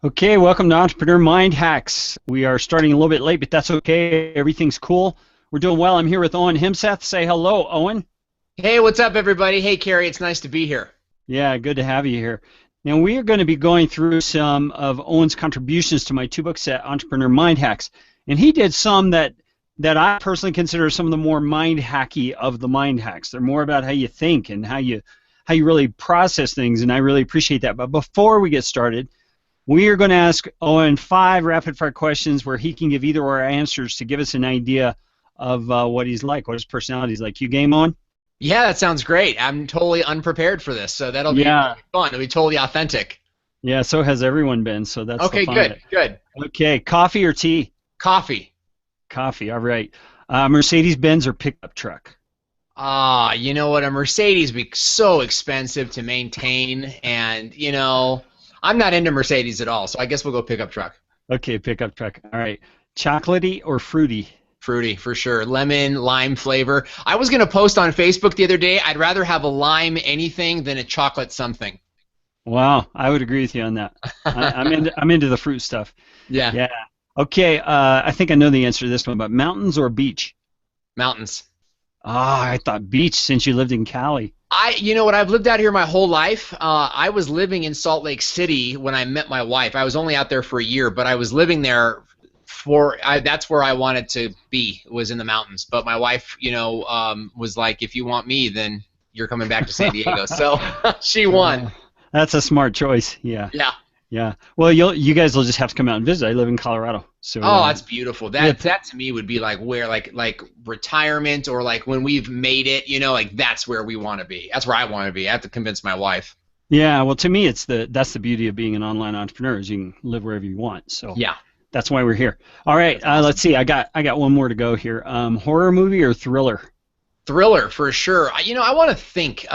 Okay, welcome to Entrepreneur Mind Hacks. We are starting a little bit late, but that's okay. Everything's cool. We're doing well. I'm here with Owen Hemsath. Say hello, Owen. Hey, what's up, everybody? Hey, Carrie, it's nice to be here. Yeah, good to have you here. Now, we are going to be going through some of Owen's contributions to my 2-book set, Entrepreneur Mind Hacks. And he did some that I personally consider some of the more mind hacky of the mind hacks. They're more about how you think and how you really process things, and I really appreciate that. But before we get started, we are going to ask Owen 5 rapid-fire questions where he can give either or answers to give us an idea of what he's like, what his personality is like. You game on? Yeah, that sounds great. I'm totally unprepared for this, so that'll be fun. It'll be totally authentic. Yeah, so has everyone been, so that's okay, the fun of it. good. Okay, coffee or tea? Coffee. Coffee, all right. Mercedes-Benz or pickup truck? You know what? A Mercedes would be so expensive to maintain, and, I'm not into Mercedes at all, so I guess we'll go pickup truck. Okay, pickup truck. All right. Chocolatey or fruity? Fruity, for sure. Lemon, lime flavor. I was going to post on Facebook the other day, I'd rather have a lime anything than a chocolate something. Wow, I would agree with you on that. I'm into the fruit stuff. Yeah. Yeah. Okay, I think I know the answer to this one, but mountains or beach? Mountains. I thought beach since you lived in Cali. You know what? I've lived out here my whole life. I was living in Salt Lake City when I met my wife. I was only out there for a year, but I was living there that's where I wanted to be, was in the mountains. But my wife, was like, if you want me, then you're coming back to San Diego. So she won. That's a smart choice. Yeah. Yeah. Yeah. Well, you guys will just have to come out and visit. I live in Colorado. So. Oh, that's beautiful. That to me would be like where like retirement, or like when we've made it. Like that's where we want to be. That's where I want to be. I have to convince my wife. Yeah. Well, to me, that's the beauty of being an online entrepreneur, is you can live wherever you want. So. Yeah. That's why we're here. All right. Awesome. Let's see. I got one more to go here. Horror movie or thriller? Thriller for sure. I want to think.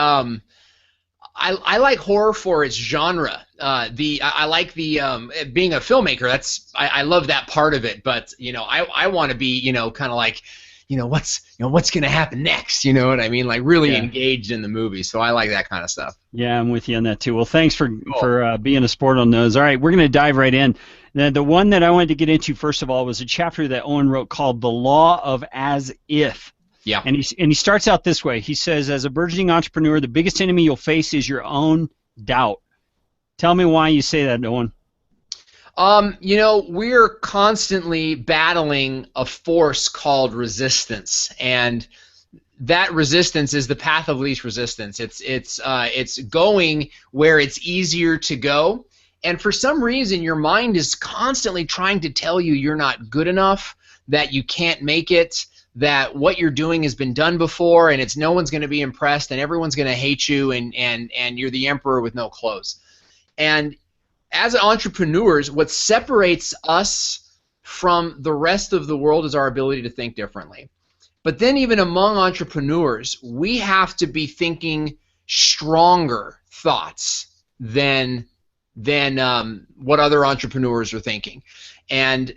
I like horror for its genre. I like the being a filmmaker. I love that part of it. But I want to be kind of like what's gonna happen next. You know what I mean? Like really engaged in the movie. So I like that kind of stuff. Yeah, I'm with you on that too. Well, thanks for being a sport on those. All right, we're gonna dive right in. Now, the one that I wanted to get into first of all was a chapter that Owen wrote called "The Law of As If." Yeah. And he starts out this way. He says, as a burgeoning entrepreneur, the biggest enemy you'll face is your own doubt. Tell me why you say that, Owen. We're constantly battling a force called resistance, and that resistance is the path of least resistance. It's going where it's easier to go, and for some reason your mind is constantly trying to tell you you're not good enough, that you can't make it, that what you're doing has been done before, and no one's going to be impressed, and everyone's going to hate you, and you're the emperor with no clothes. And as entrepreneurs, what separates us from the rest of the world is our ability to think differently. But then even among entrepreneurs, we have to be thinking stronger thoughts than what other entrepreneurs are thinking. And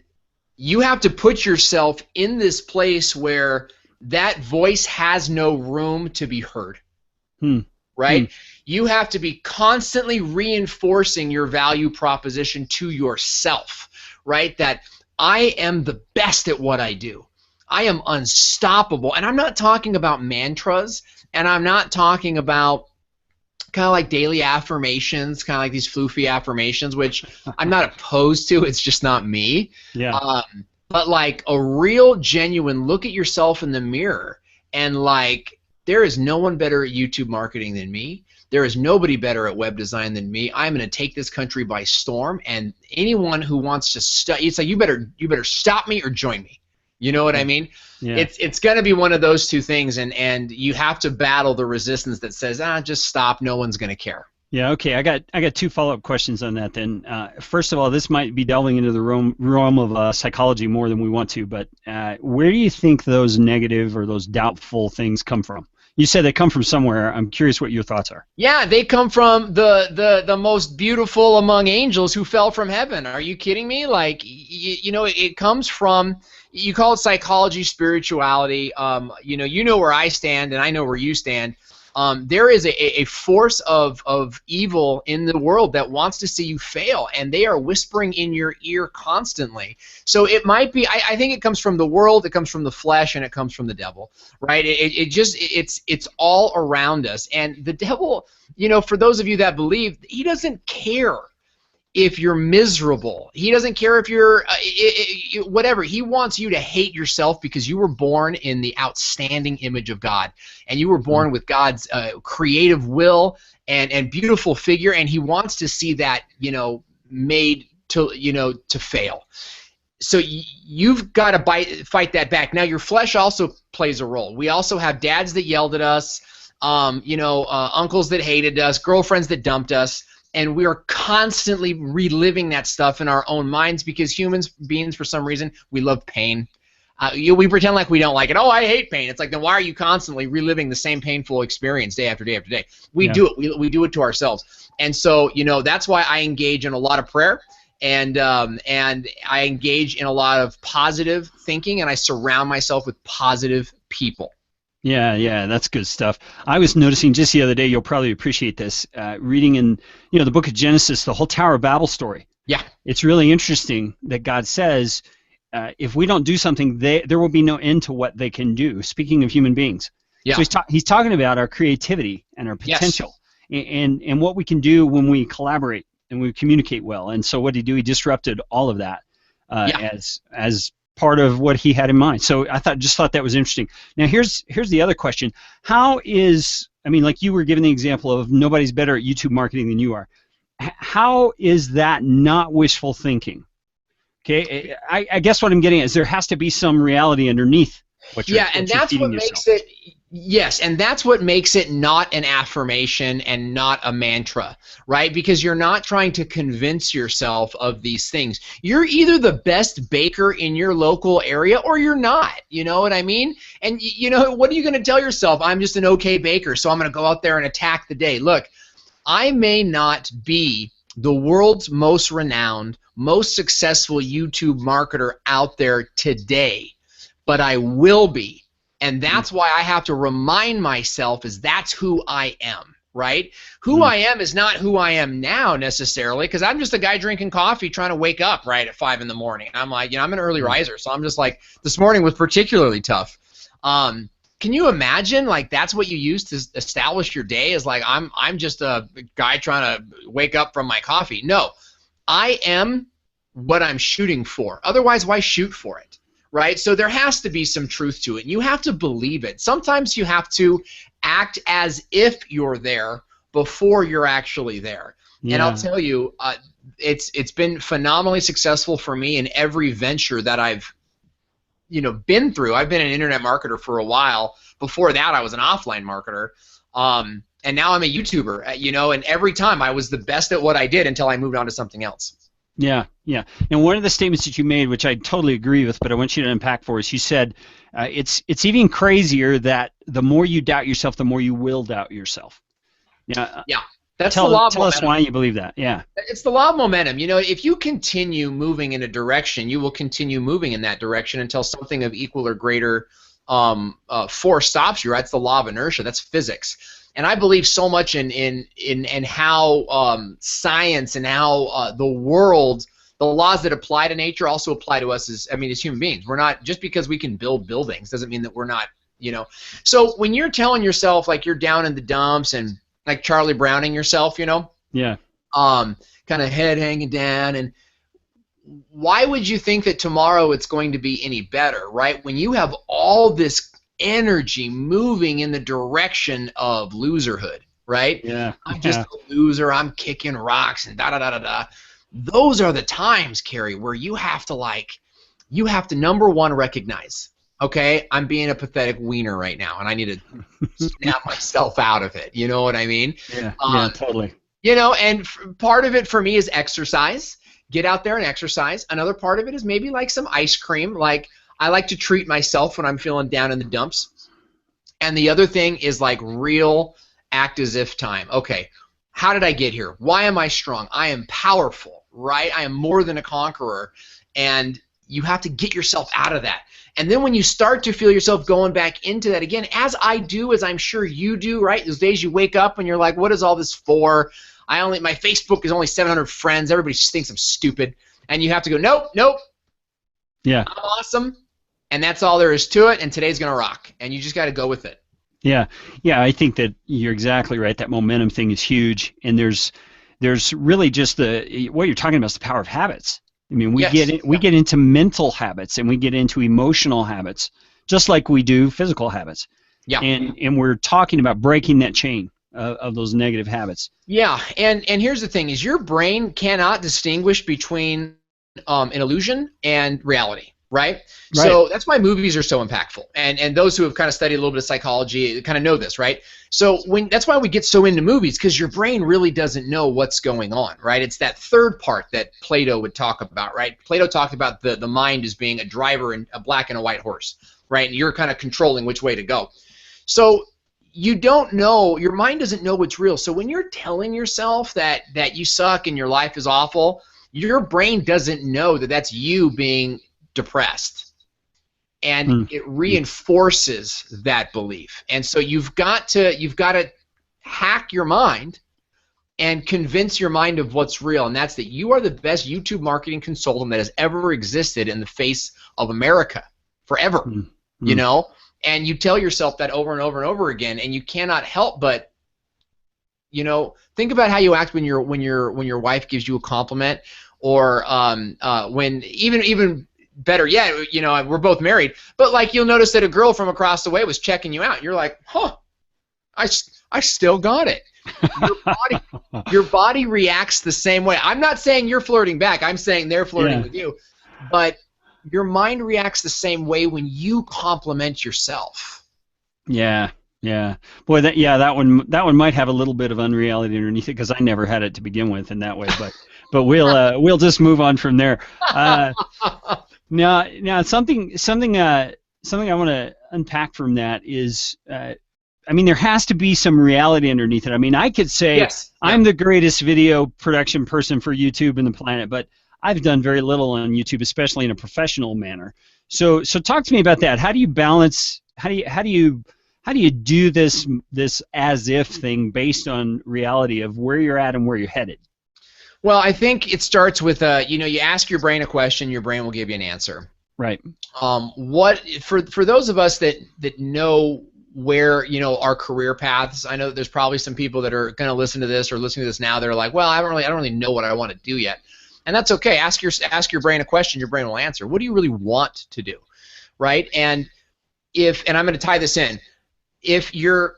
you have to put yourself in this place where that voice has no room to be heard. Right? You have to be constantly reinforcing your value proposition to yourself, right? That I am the best at what I do. I am unstoppable. And I'm not talking about mantras, and I'm not talking about kind of like daily affirmations, kind of like these floofy affirmations, which I'm not opposed to. It's just not me. Yeah. But like a real, genuine look at yourself in the mirror, and like, there is no one better at YouTube marketing than me. There is nobody better at web design than me. I'm going to take this country by storm, and anyone who wants to it's like you better stop me or join me. You know what I mean? Yeah. It's going to be one of those two things, and you have to battle the resistance that says, just stop, no one's going to care. Yeah, okay. I got 2 follow-up questions on that then. First of all, this might be delving into the realm of psychology more than we want to, but where do you think those negative or those doubtful things come from? You said they come from somewhere. I'm curious what your thoughts are. Yeah, they come from the most beautiful among angels who fell from heaven. Are you kidding me? Like, it comes from, you call it psychology, spirituality. You know where I stand, and I know where you stand. There is a force of evil in the world that wants to see you fail, and they are whispering in your ear constantly. So it might be, I think it comes from the world, it comes from the flesh, and it comes from the devil, right? It's all around us. And the devil, you know, for those of you that believe, he doesn't care if you're miserable. He doesn't care if you're whatever. He wants you to hate yourself because you were born in the outstanding image of God, and you were born with God's creative will and beautiful figure, and he wants to see that, you know, made to, you know, to fail. So you've got to fight that back. Now your flesh also plays a role. We also have dads that yelled at us, you know, uncles that hated us, girlfriends that dumped us. And we are constantly reliving that stuff in our own minds because humans beings, for some reason, we love pain. We pretend like we don't like it. Oh, I hate pain. It's like, then why are you constantly reliving the same painful experience day after day after day? We do it. We do it to ourselves. And so, you know, that's why I engage in a lot of prayer, and I engage in a lot of positive thinking, and I surround myself with positive people. Yeah, that's good stuff. I was noticing just the other day, you'll probably appreciate this, reading in, you know, the book of Genesis, the whole Tower of Babel story. Yeah. It's really interesting that God says, if we don't do something, there will be no end to what they can do, speaking of human beings. Yeah. So he's talking about our creativity and our potential, and what we can do when we collaborate and we communicate well. And so what did he do? He disrupted all of that as part of what he had in mind. So I just thought that was interesting. Now here's the other question. How is, I mean, like you were giving the example of nobody's better at YouTube marketing than you are. How is that not wishful thinking? Okay, I guess what I'm getting at is there has to be some reality underneath what you're and that's what makes it. Yes, and that's what makes it not an affirmation and not a mantra, right? Because you're not trying to convince yourself of these things. You're either the best baker in your local area or you're not. You know what I mean? And you know, what are you going to tell yourself? I'm just an okay baker, so I'm going to go out there and attack the day. Look, I may not be the world's most renowned, most successful YouTube marketer out there today, but I will be. And that's why I have to remind myself is that's who I am, right? Who I am is not who I am now necessarily, because I'm just a guy drinking coffee trying to wake up right at 5 in the morning. I'm like, you know, I'm an early riser, so I'm just like, this morning was particularly tough. Can you imagine, like, that's what you use to establish your day, is like, I'm just a guy trying to wake up from my coffee? No, I am what I'm shooting for. Otherwise, why shoot for it? Right? So there has to be some truth to it. You have to believe it. Sometimes you have to act as if you're there before you're actually there. Yeah. And I'll tell you, it's been phenomenally successful for me in every venture that I've, you know, been through. I've been an internet marketer for a while. Before that, I was an offline marketer. And now I'm a YouTuber, you know, and every time I was the best at what I did until I moved on to something else. Yeah. And one of the statements that you made, which I totally agree with, but I want you to unpack for us, you said it's even crazier that the more you doubt yourself, the more you will doubt yourself. Yeah. That's the law of momentum. Tell us why you believe that. Yeah. It's the law of momentum. You know, if you continue moving in a direction, you will continue moving in that direction until something of equal or greater force stops you. Right? It's the law of inertia. That's physics. And I believe so much in how science and how the world, the laws that apply to nature also apply to us as human beings. We're not, just because we can build buildings doesn't mean that we're not, you know. So when you're telling yourself like you're down in the dumps and like Charlie Browning yourself, you know, kind of head hanging down, and why would you think that tomorrow it's going to be any better, right? When you have all this energy moving in the direction of loserhood, right? Yeah. I'm just a loser. I'm kicking rocks and da-da-da-da-da. Those are the times, Carrie, where you have to, number one, recognize, okay, I'm being a pathetic wiener right now, and I need to snap myself out of it. You know what I mean? Yeah, totally. You know, and part of it for me is exercise. Get out there and exercise. Another part of it is maybe like some ice cream. Like, I like to treat myself when I'm feeling down in the dumps. And the other thing is like real act as if time. Okay, how did I get here? Why am I strong? I am powerful, right? I am more than a conqueror. And you have to get yourself out of that. And then when you start to feel yourself going back into that again, as I do, as I'm sure you do, right? Those days you wake up and you're like, what is all this for? My Facebook is only 700 friends. Everybody thinks I'm stupid. And you have to go, nope, nope. Yeah. I'm awesome. And that's all there is to it. And today's going to rock. And you just got to go with it. Yeah. Yeah. I think that you're exactly right. That momentum thing is huge. And there's really just what you're talking about is the power of habits. I mean, we get into mental habits and we get into emotional habits, just like we do physical habits. Yeah. And we're talking about breaking that chain of those negative habits. Yeah, and here's the thing: is your brain cannot distinguish between an illusion and reality, right? So that's why movies are so impactful, and those who have kind of studied a little bit of psychology kind of know this, right? So that's why we get so into movies, because your brain really doesn't know what's going on, right? It's that third part that Plato would talk about, right? Plato talked about the mind as being a driver in a black and a white horse, right? And you're kind of controlling which way to go. So you don't know, your mind doesn't know what's real. So when you're telling yourself that you suck and your life is awful, your brain doesn't know that that's you being depressed. And it reinforces that belief. And so you've got to hack your mind and convince your mind of what's real, and that's that you are the best YouTube marketing consultant that has ever existed in the face of America forever. You know? And you tell yourself that over and over and over again, and you cannot help but, think about how you act when your wife gives you a compliment, or when even better yet, we're both married, but like you'll notice that a girl from across the way was checking you out. You're like, huh, I still got it. Your body reacts the same way. I'm not saying you're flirting back. I'm saying they're flirting with you, but your mind reacts the same way when you compliment yourself. Yeah, yeah. Boy, that one might have a little bit of unreality underneath it, because I never had it to begin with in that way. But we'll just move on from there. Now something I want to unpack from that is, there has to be some reality underneath it. I mean, I could say I'm the greatest video production person for YouTube in the planet, but I've done very little on YouTube, especially in a professional manner. So talk to me about that. How do you balance? How do you do this as if thing based on reality of where you're at and where you're headed? Well, I think it starts with you ask your brain a question, your brain will give you an answer. Right. For those of us that know where our career paths, I know that there's probably some people that are going to listen to this or listening to this now that are like, well, I don't really know what I want to do yet. And that's okay. Ask your brain a question, your brain will answer. What do you really want to do, right? And I'm going to tie this in. If you're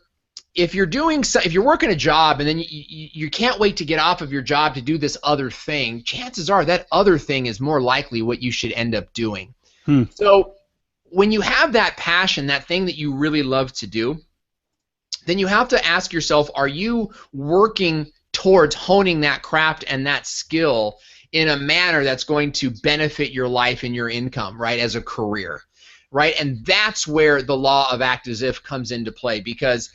working a job and then you can't wait to get off of your job to do this other thing, chances are that other thing is more likely what you should end up doing. So when you have that passion, that thing that you really love to do, then you have to ask yourself, are you working towards honing that craft and that skill in a manner that's going to benefit your life and your income, right, as a career, right? And that's where the law of act as if comes into play, because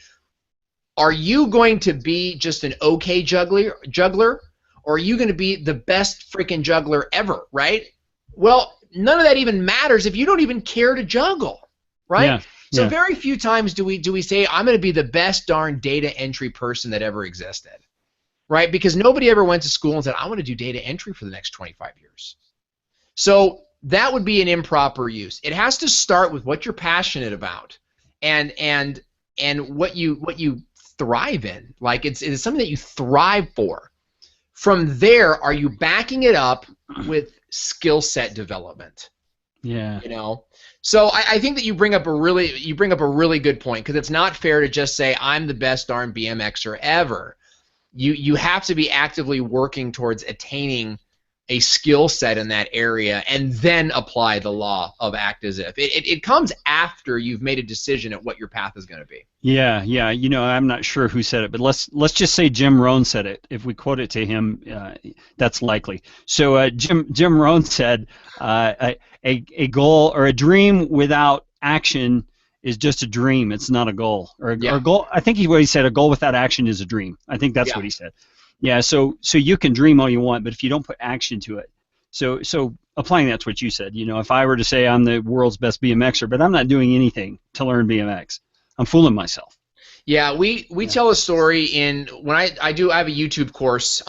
are you going to be just an okay juggler, or are you going to be the best freaking juggler ever, right? Well, none of that even matters if you don't even care to juggle, right? Yeah. So very few times do we say, I'm going to be the best darn data entry person that ever existed, right? Because nobody ever went to school and said, I want to do data entry for the next 25 years. So that would be an improper use. It has to start with what you're passionate about and what you thrive in. Like it's something that you thrive for. From there, are you backing it up with skill set development? Yeah. So I think that you bring up a really good point, because it's not fair to just say I'm the best darn BMXer ever. You have to be actively working towards attaining a skill set in that area and then apply the law of act as if. It comes after you've made a decision at what your path is going to be. Yeah. I'm not sure who said it, but let's just say Jim Rohn said it. If we quote it to him, that's likely. So Jim Rohn said, a goal or a dream without action is just a dream. It's not a goal. Or a goal. I think what he said, a goal without action is a dream. I think that's what he said. Yeah. So you can dream all you want, but if you don't put action to it, so applying that to what you said. If I were to say I'm the world's best BMXer, but I'm not doing anything to learn BMX, I'm fooling myself. Yeah, we tell a story when I have a YouTube course,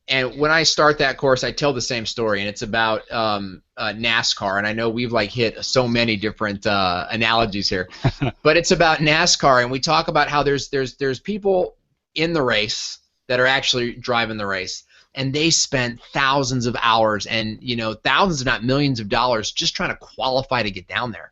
and when I start that course, I tell the same story, and it's about NASCAR, and I know we've hit so many different analogies here, but it's about NASCAR, and we talk about how there's people in the race that are actually driving the race, and they spent thousands of hours and thousands, if not millions of dollars just trying to qualify to get down there.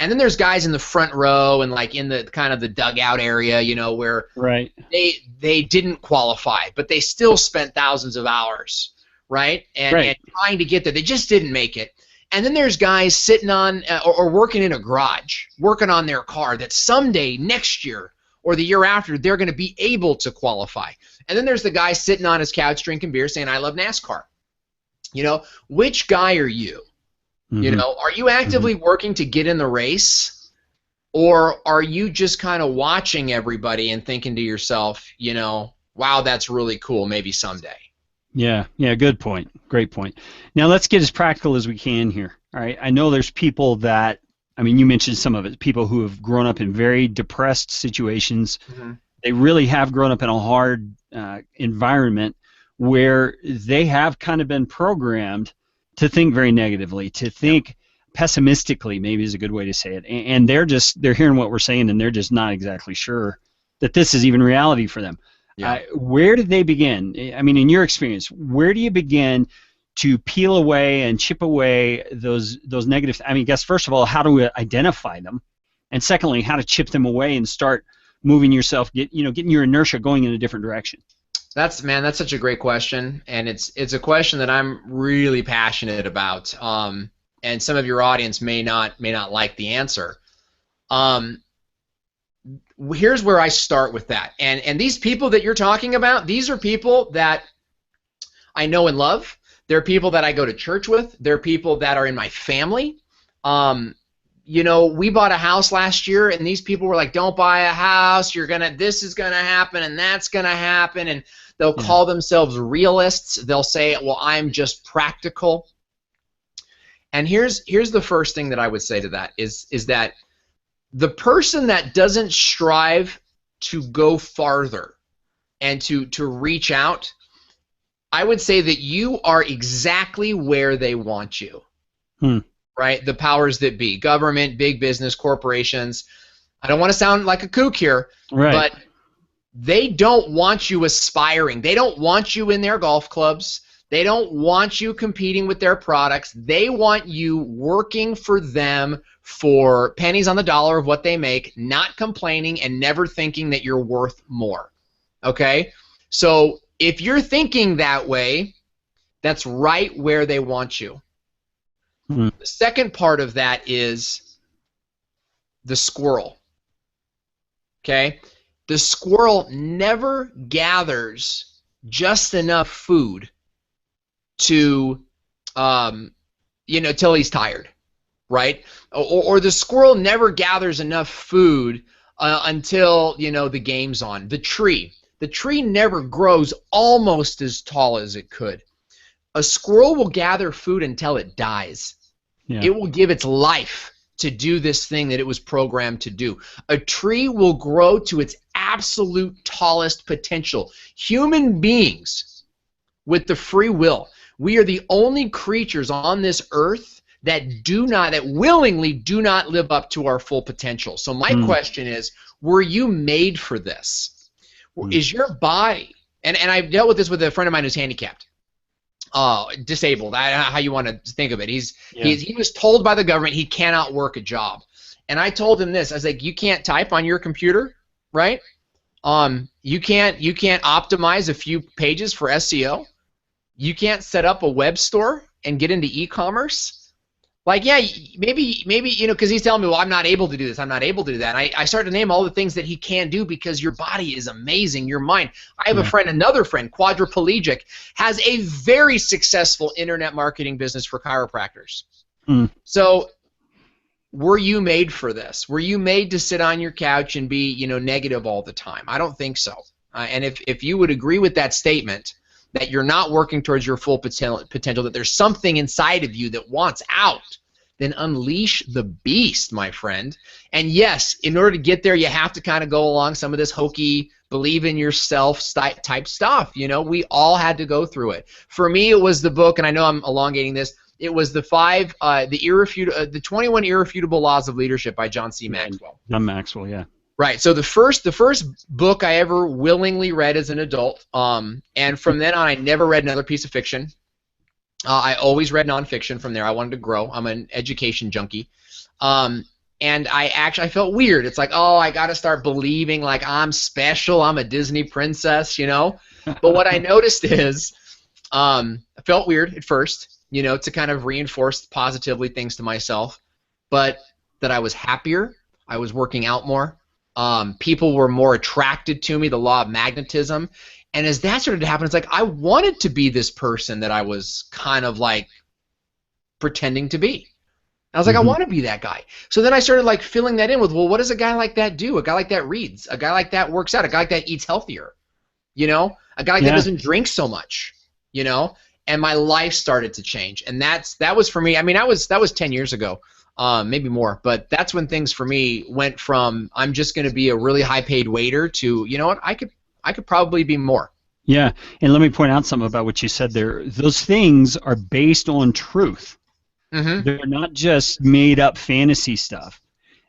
And then there's guys in the front row and in the kind of the dugout area, where right. they didn't qualify, but they still spent thousands of hours, right? And trying to get there. They just didn't make it. And then there's guys sitting on or working in a garage, working on their car that someday, next year or the year after, they're going to be able to qualify. And then there's the guy sitting on his couch drinking beer saying, I love NASCAR. Which guy are you? Mm-hmm. Are you actively working to get in the race, or are you just kind of watching everybody and thinking to yourself, wow, that's really cool, maybe someday? Yeah, good point. Great point. Now let's get as practical as we can here. All right, I know there's people that, you mentioned some of it, people who have grown up in very depressed situations. Mm-hmm. They really have grown up in a hard environment where they have kind of been programmed to think very negatively, to think pessimistically, maybe is a good way to say it. And they're hearing what we're saying, and they're just not exactly sure that this is even reality for them. Yeah. Where did they begin? In your experience, where do you begin to peel away and chip away those negative? I guess first of all, how to identify them, and secondly, how to chip them away and start moving yourself, getting your inertia going in a different direction. That's such a great question, and it's a question that I'm really passionate about. And some of your audience may not like the answer. Here's where I start with that. And these people that you're talking about, these are people that I know and love. They're people that I go to church with. They're people that are in my family. We bought a house last year, and these people were like, don't buy a house, this is gonna happen, and that's gonna happen, and they'll call themselves realists. They'll say, well, I'm just practical. And here's the first thing that I would say to that is that the person that doesn't strive to go farther and to reach out, I would say that you are exactly where they want you. Right? The powers that be, government, big business, corporations. I don't want to sound like a kook here, but they don't want you aspiring. They don't want you in their golf clubs. They don't want you competing with their products. They want you working for them for pennies on the dollar of what they make, not complaining and never thinking that you're worth more. Okay? So if you're thinking that way, that's right where they want you. The second part of that is the squirrel. Okay? The squirrel never gathers just enough food to, till he's tired, right? Or the squirrel never gathers enough food until, the game's on. The tree never grows almost as tall as it could. A squirrel will gather food until it dies. Yeah. It will give its life to do this thing that it was programmed to do. A tree will grow to its absolute tallest potential. Human beings with the free will, we are the only creatures on this earth that willingly do not live up to our full potential. So my question is, were you made for this? Is your body, and I've dealt with this with a friend of mine who's handicapped. Disabled, how you want to think of it. He was told by the government he cannot work a job. And I told him this. I was like, you can't type on your computer, right? You can't optimize a few pages for SEO. You can't set up a web store and get into e-commerce. Like, yeah, maybe, because he's telling me, well, I'm not able to do this, I'm not able to do that. And I started to name all the things that he can do because your body is amazing, your mind. I have another friend, quadriplegic, has a very successful internet marketing business for chiropractors. So, were you made for this? Were you made to sit on your couch and be, negative all the time? I don't think so. And if you would agree with that statement, that you're not working towards your full potential, that there's something inside of you that wants out, then unleash the beast, my friend. And yes, in order to get there, you have to kind of go along some of this hokey, believe in yourself type stuff. You know, we all had to go through it. For me, it was the book, and I know I'm elongating this. It was the 21 Irrefutable Laws of Leadership by John C. Maxwell. John Maxwell, yeah. Right. So the first book I ever willingly read as an adult, and from then on, I never read another piece of fiction. I always read nonfiction from there. I wanted to grow. I'm an education junkie. And I felt weird. It's like, oh, I got to start believing like I'm special. I'm a Disney princess, you know. But what I noticed is I felt weird at first, you know, to kind of reinforce positively things to myself, but that I was happier. I was working out more. People were more attracted to me, the law of magnetism. And as that started to happen, it's like I wanted to be this person that I was kind of like pretending to be. I was like, I want to be that guy. So then I started like filling that in with, well, what does a guy like that do? A guy like that reads. A guy like that works out. A guy like that eats healthier. You know? A guy like that doesn't drink so much. You know? And my life started to change. And that was for me. I mean, that was 10 years ago. Maybe more, but that's when things for me went from I'm just going to be a really high-paid waiter to, you know what, I could probably be more. Yeah, and let me point out something about what you said there. Those things are based on truth. They're not just made-up fantasy stuff.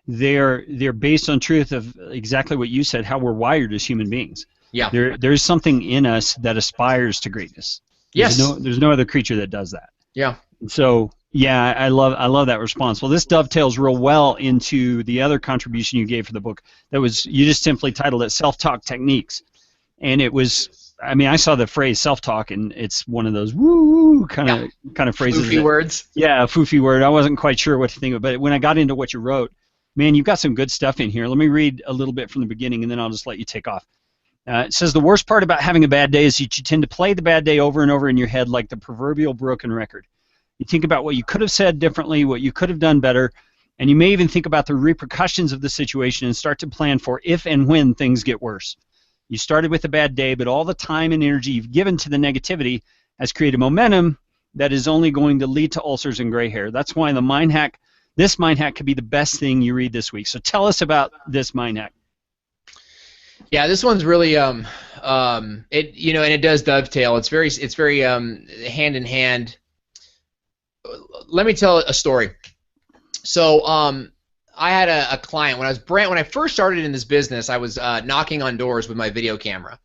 They're based on truth of exactly what you said, how we're wired as human beings. Yeah. There's something in us that aspires to greatness. Yes. There's no other creature that does that. Yeah. So. Yeah, I love that response. Well, this dovetails real well into the other contribution you gave for the book. You just simply titled it Self-Talk Techniques. And it was, I mean, I saw the phrase self-talk, and it's one of those woo kind of phrases. Foofy words. Yeah, a foofy word. I wasn't quite sure what to think of it, but when I got into what you wrote, man, you've got some good stuff in here. Let me read a little bit from the beginning, and then I'll just let you take off. It says, the worst part about having a bad day is that you tend to play the bad day over and over in your head like the proverbial broken record. You think about what you could have said differently, what you could have done better, and you may even think about the repercussions of the situation and start to plan for if and when things get worse. You started with a bad day, but all the time and energy you've given to the negativity has created momentum that is only going to lead to ulcers and gray hair. That's why this mind hack could be the best thing you read this week. So tell us about this mind hack. Yeah, this one's really and it does dovetail. It's very hand in hand. Let me tell a story. So I had a client when I first started in this business. I was knocking on doors with my video camera,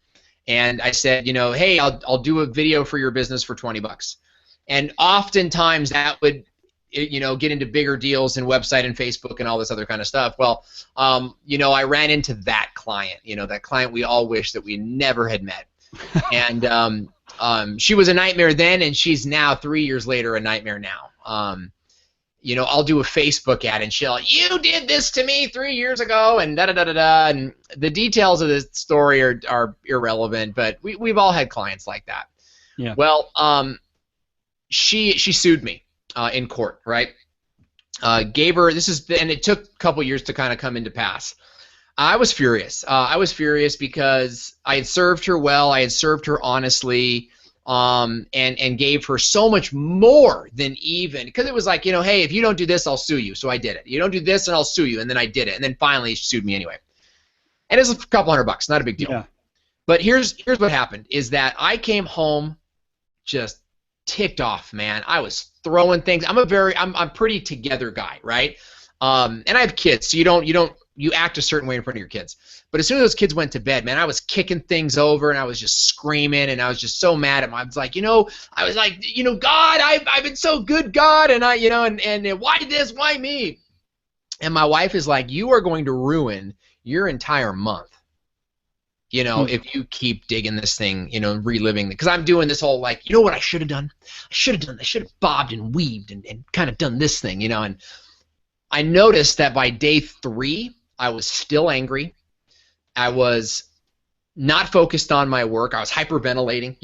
and I said, you know, hey, I'll do a video for your business for $20. And oftentimes that would, you know, get into bigger deals and website and Facebook and all this other kind of stuff. Well, you know, I ran into that client. You know, that client we all wish that we never had met, and she was a nightmare then, and she's now 3 years later a nightmare now. You know, I'll do a Facebook ad, and she'll, you did this to me 3 years ago, and da da da da da. And the details of this story are irrelevant, but we've all had clients like that. Yeah. Well, she sued me in court, right? Gave her and it took a couple years to kind of come into pass. I was furious. I was furious because I had served her well. I had served her honestly, and gave her so much more than even, because it was like, you know, hey, if you don't do this, I'll sue you. So I did it. You don't do this, and I'll sue you. And then I did it. And then finally, she sued me anyway. And it was a couple $100, not a big deal. Yeah. But here's what happened: is that I came home just ticked off, man. I was throwing things. I'm pretty together guy, right? And I have kids, so you act a certain way in front of your kids. But as soon as those kids went to bed, man, I was kicking things over, and I was just screaming, and I was just so mad at them. I was like, God, I've been so good, God, and and why this, why me? And my wife is like, you are going to ruin your entire month, if you keep digging this thing, reliving it. Because I'm doing this whole, like, what I should have done? I should have bobbed and weaved and kind of done this thing, and I noticed that by day 3, I was still angry. I was not focused on my work. I was hyperventilating,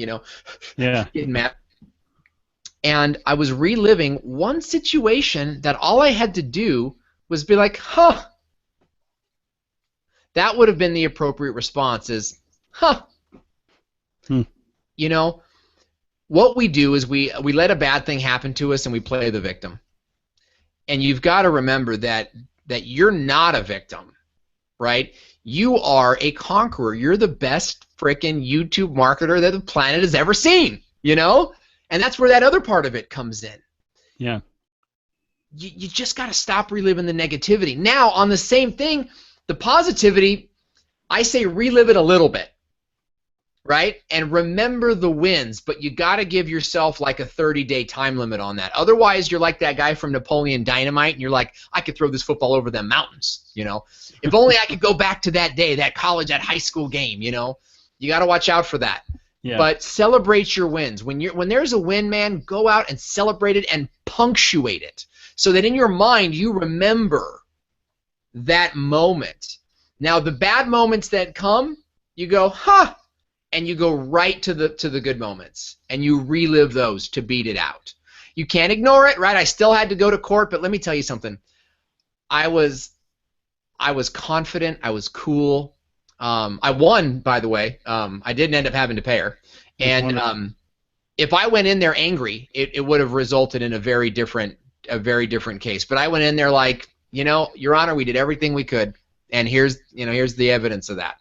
Yeah. getting mad. And I was reliving one situation that all I had to do was be like, huh. That would have been the appropriate response is, huh. what we do is we let a bad thing happen to us and we play the victim. And you've got to remember that you're not a victim, right? You are a conqueror. You're the best frickin' YouTube marketer that the planet has ever seen, you know? And that's where that other part of it comes in. Yeah. You just got to stop reliving the negativity. Now, on the same thing, the positivity, I say relive it a little bit, right? And remember the wins, but you got to give yourself like a 30-day time limit on that. Otherwise, you're like that guy from Napoleon Dynamite, and you're like, I could throw this football over them mountains, you know? If only I could go back to that day, that college, that high school game, you know? You got to watch out for that. Yeah. But celebrate your wins. When there's a win, man, go out and celebrate it and punctuate it so that in your mind you remember that moment. Now, the bad moments that come, you go, huh, and you go right to the good moments, and you relive those to beat it out. You can't ignore it, right? I still had to go to court, but let me tell you something. I was confident. I was cool. I won, by the way. I didn't end up having to pay her. And if I went in there angry, it would have resulted in a very different case. But I went in there like, you know, Your Honor, we did everything we could, and here's the evidence of that.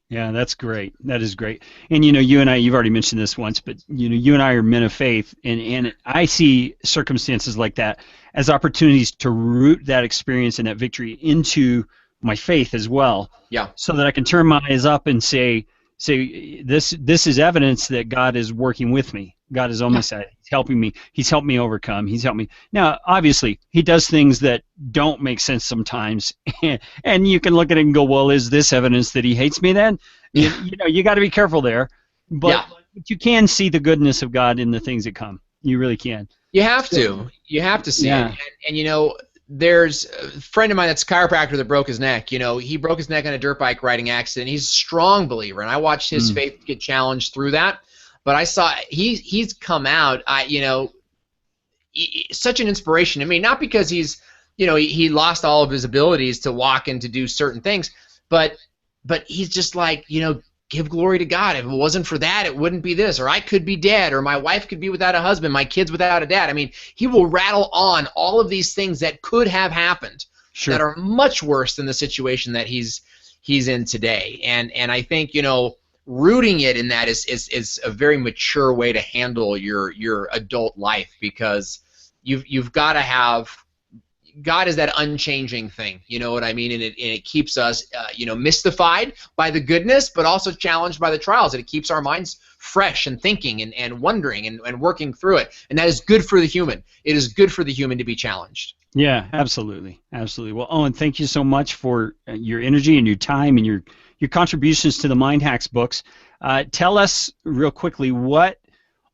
Yeah, that's great. That is great. And you know, you and I, you've already mentioned this once, but you know, you and I are men of faith, and I see circumstances like that as opportunities to root that experience and that victory into my faith as well. Yeah. So that I can turn my eyes up and say this is evidence that God is working with me. God is on my side. He's helping me. He's helped me overcome. He's helped me. Now, obviously, he does things that don't make sense sometimes, and you can look at it and go, well, is this evidence that he hates me then? Yeah. You know, you got to be careful there. But you can see the goodness of God in the things that come. You really can. You have to. You have to see it. And you know, there's a friend of mine that's a chiropractor that broke his neck. You know, he broke his neck on a dirt bike riding accident. He's a strong believer, and I watched his faith get challenged through that. But I saw he's come out. Such an inspiration to me. Not because he's, you know, he lost all of his abilities to walk and to do certain things, but he's just like, you know, give glory to God. If it wasn't for that, it wouldn't be this. Or I could be dead. Or my wife could be without a husband. My kids without a dad. I mean, he will rattle on all of these things that could have happened that are much worse than the situation that he's in today. And I think, you know, rooting it in that is a very mature way to handle your adult life, because you've got to have God is that unchanging thing, you know what I mean, and it keeps us you know, mystified by the goodness, but also challenged by the trials, and it keeps our minds fresh and thinking and wondering and working through it, and that is good for the human. It is good for the human to be challenged. Yeah, absolutely, absolutely. Well, Owen, thank you so much for your energy and your time and your contributions to the Mind Hacks books. Tell us real quickly, what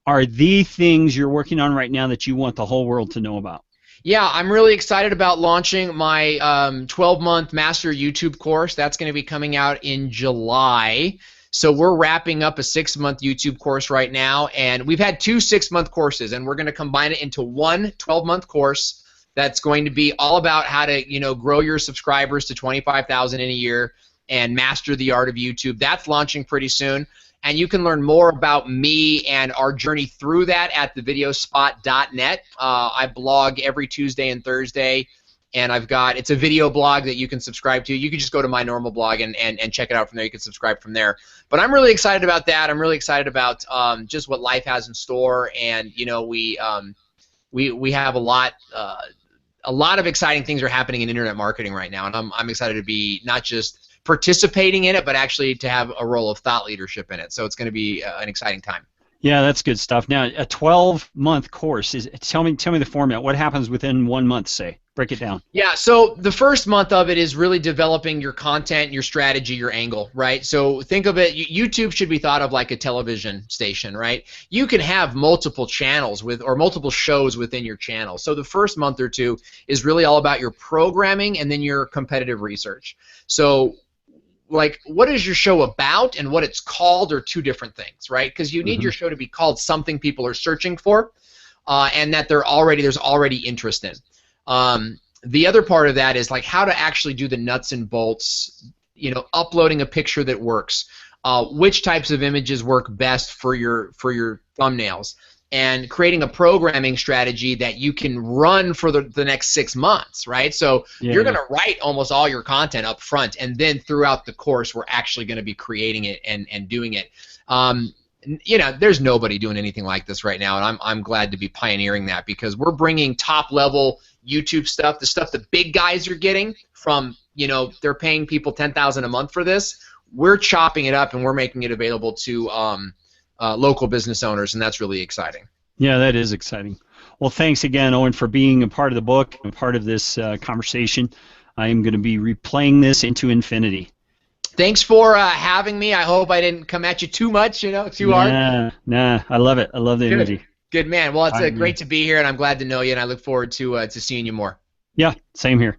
are the things you're working on right now that you want the whole world to know about? Yeah, I'm really excited about launching my 12-month Master YouTube course. That's going to be coming out in July. So we're wrapping up a 6-month YouTube course right now, and we've had 2 6-month courses, and we're going to combine it into one 12-month course that's going to be all about how to, you know, grow your subscribers to 25,000 in a year and master the art of YouTube. That's launching pretty soon. And you can learn more about me and our journey through that at thevideospot.net. I blog every Tuesday and Thursday, and it's a video blog that you can subscribe to. You can just go to my normal blog and check it out from there. You can subscribe from there. But I'm really excited about that. I'm really excited about just what life has in store. And, you know, we have a lot of exciting things are happening in internet marketing right now, and I'm excited to be not just participating in it, but actually to have a role of thought leadership in it. So it's going to be an exciting time. Yeah, that's good stuff. Now, a 12-month course, tell me the format. What happens within 1 month, say? Break it down. Yeah, so the first month of it is really developing your content, your strategy, your angle, right? So think of it, YouTube should be thought of like a television station, right? You can have multiple channels or multiple shows within your channel. So the first month or two is really all about your programming and then your competitive research. So like, what is your show about and what it's called are two different things, right? Because you need your show to be called something people are searching for, and that there's already interest in. The other part of that is like how to actually do the nuts and bolts, you know, uploading a picture that works, which types of images work best for your thumbnails, and creating a programming strategy that you can run for the next 6 months, right? So you're going to write almost all your content up front, and then throughout the course, we're actually going to be creating it and doing it. You know, there's nobody doing anything like this right now, and I'm glad to be pioneering that, because we're bringing top-level YouTube stuff, the stuff the big guys are getting from, you know, they're paying people $10,000 a month for this. We're chopping it up and we're making it available to local business owners, and that's really exciting. Yeah, that is exciting. Well, thanks again, Owen, for being a part of the book and part of this conversation. I am going to be replaying this into infinity. Thanks for having me. I hope I didn't come at you too much, you know, too hard. Nah, I love it. I love the energy. Good man. Well, it's great to be here, and I'm glad to know you, and I look forward to seeing you more. Yeah, same here.